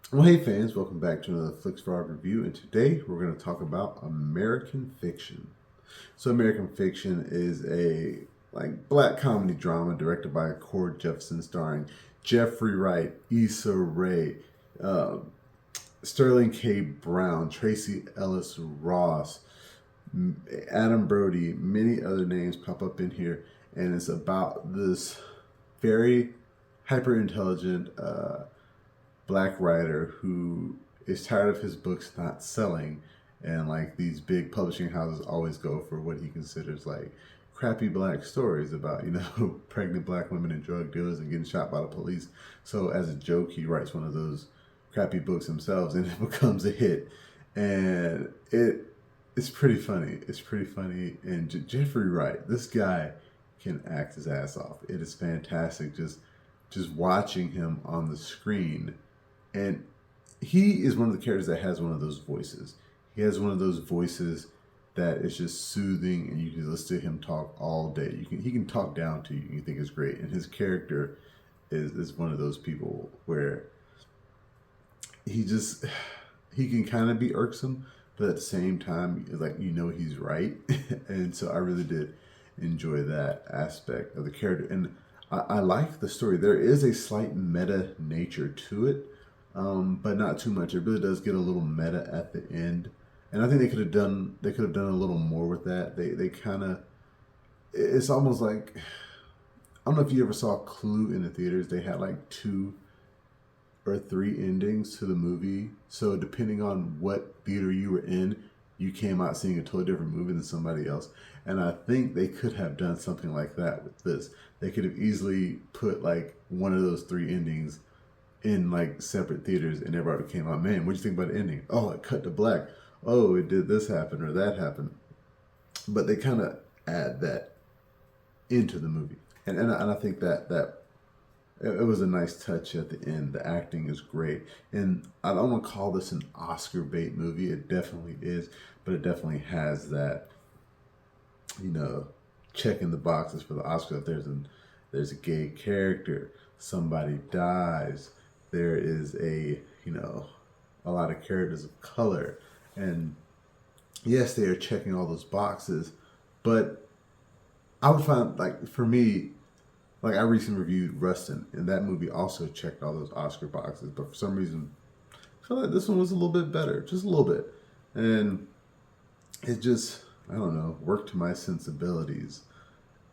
Well, hey fans, welcome back to another Flicks Frog review, and today we're going to talk about American Fiction. So, American Fiction is a black comedy drama directed by Cord Jefferson, starring Jeffrey Wright, Issa Rae, uh, Sterling K. Brown, Tracee Ellis Ross, Adam Brody, many other names pop up in here, and it's about this very hyper intelligent black writer who is tired of his books not selling, and like these big publishing houses always go for what he considers like crappy black stories about pregnant black women and drug dealers and getting shot by the police. So as a joke, he writes one of those crappy books himself, and it becomes a hit. And it's pretty funny. It's pretty funny. And Jeffrey Wright, this guy can act his ass off. It is fantastic just watching him on the screen. And he is one of the characters that has one of those voices. He has one of those voices that is just soothing, and you can listen to him talk all day. He can talk down to you, and you think it's great. And his character is one of those people where he can kind of be irksome, but at the same time, like he's right. And so I really did enjoy that aspect of the character, and I like the story. There is a slight meta nature to it, but not too much. It really does get a little meta at the end, and I think they could have done a little more with that. They kind of, it's almost like, I don't know if you ever saw Clue in the theaters. They had like two or three endings to the movie, so depending on what theater you were in, you came out seeing a totally different movie than somebody else. And I think they could have done something like that with this. They could have easily put like one of those three endings in like separate theaters, and everybody came out, man, what'd you think about the ending? Oh, it cut to black. Oh, it did this happen or that happen. But they kind of add that into the movie, and I think that it was a nice touch at the end. The acting is great, and I don't want to call this an Oscar bait movie. It definitely is, but it definitely has that, you know, checking the boxes for the Oscar. If there's a gay character, somebody dies, there is a lot of characters of color, and yes, they are checking all those boxes. But I would find, like, for me, like, I recently reviewed Rustin, and that movie also checked all those Oscar boxes, but for some reason I feel like this one was a little bit better, just a little bit. And it just, I don't know, worked to my sensibilities.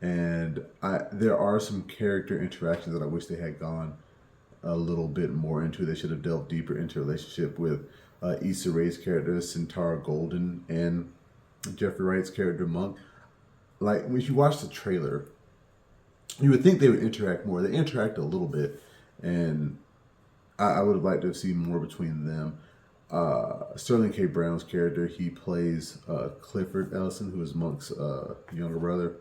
And there are some character interactions that I wish they had gone a little bit more into. They should have delved deeper into a relationship with Issa Rae's character, Centaur Golden, and Jeffrey Wright's character, Monk. Like, when you watch the trailer, you would think they would interact more. They interact a little bit, and I would have liked to have seen more between them. Sterling K. Brown's character, he plays Clifford Ellison, who is Monk's younger brother,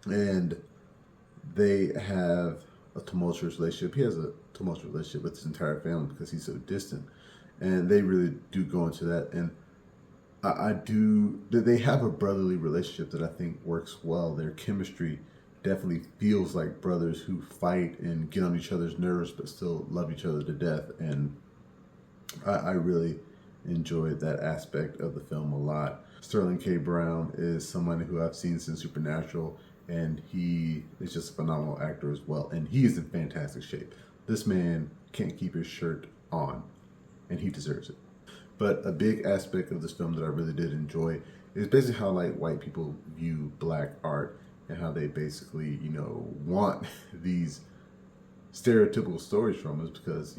and they have a tumultuous relationship. He has a tumultuous relationship with his entire family because he's so distant, and they really do go into that. And I do. They have a brotherly relationship that I think works well. Their chemistry definitely feels like brothers who fight and get on each other's nerves, but still love each other to death. And I really enjoyed that aspect of the film a lot. Sterling K. Brown is someone who I've seen since Supernatural, and he is just a phenomenal actor as well. And he is in fantastic shape. This man can't keep his shirt on, and he deserves it. But a big aspect of this film that I really did enjoy is basically how like white people view black art, and how they basically, want these stereotypical stories from us because,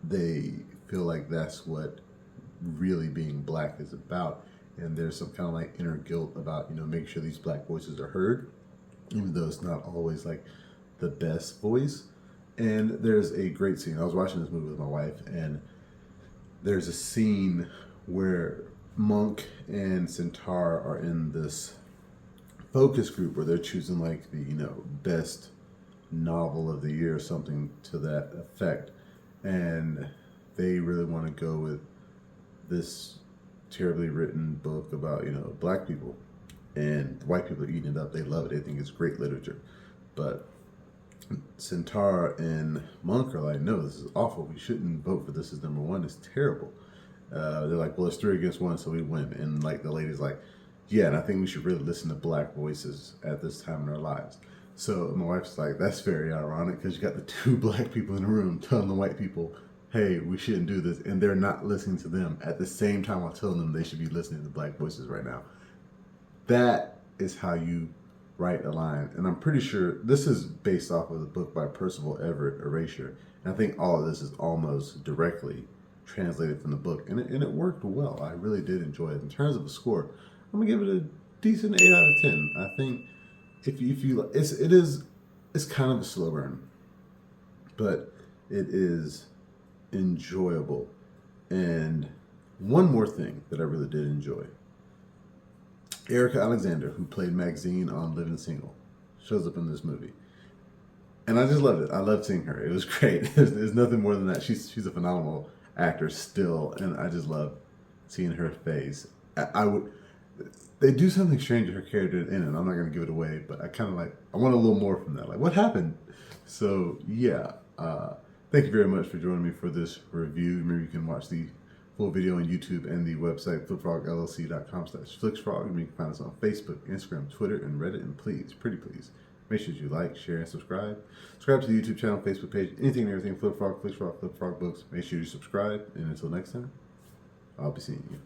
they feel like that's what really being black is about. And there's some kind of like inner guilt about, making sure these black voices are heard, even though it's not always like the best voice. And there's a great scene. I was watching this movie with my wife, and there's a scene where Monk and Centaur are in this focus group where they're choosing like the, best novel of the year or something to that effect. And they really want to go with this terribly written book about, black people. And white people are eating it up. They love it. They think it's great literature. But Centaur and Monk are like, no, this is awful. We shouldn't vote for this as number one. It's terrible. They're like, well, it's 3 against 1, so we win. And like the lady's like, yeah, and I think we should really listen to black voices at this time in our lives. So my wife's like, that's very ironic because you got the 2 black people in the room telling the white people, hey, we shouldn't do this, and they're not listening to them at the same time while telling them they should be listening to black voices right now. That is how you write a line. And I'm pretty sure this is based off of the book by Percival Everett, Erasure. And I think all of this is almost directly translated from the book. And it worked well. I really did enjoy it. In terms of a score, I'm going to give it a decent 8 out of 10. I think if you it's kind of a slow burn, but it is enjoyable. And one more thing that I really did enjoy. Erika Alexander, who played Maxine on Living Single, shows up in this movie. And I just loved it. I loved seeing her. It was great. There's nothing more than that. She's a phenomenal actor still, and I just love seeing her face. They do something strange to her character in it. I'm not going to give it away, but I want a little more from that. Like, what happened? So, yeah. Thank you very much for joining me for this review. Remember, you can watch the full video on YouTube and the website flipfrogllc.com/flixfrog. And you can find us on Facebook, Instagram, Twitter, and Reddit. And please, pretty please, make sure you like, share, and subscribe. Subscribe to the YouTube channel, Facebook page, anything and everything Flipfrog, Flixfrog, Flipfrog Books. Make sure you subscribe. And until next time, I'll be seeing you.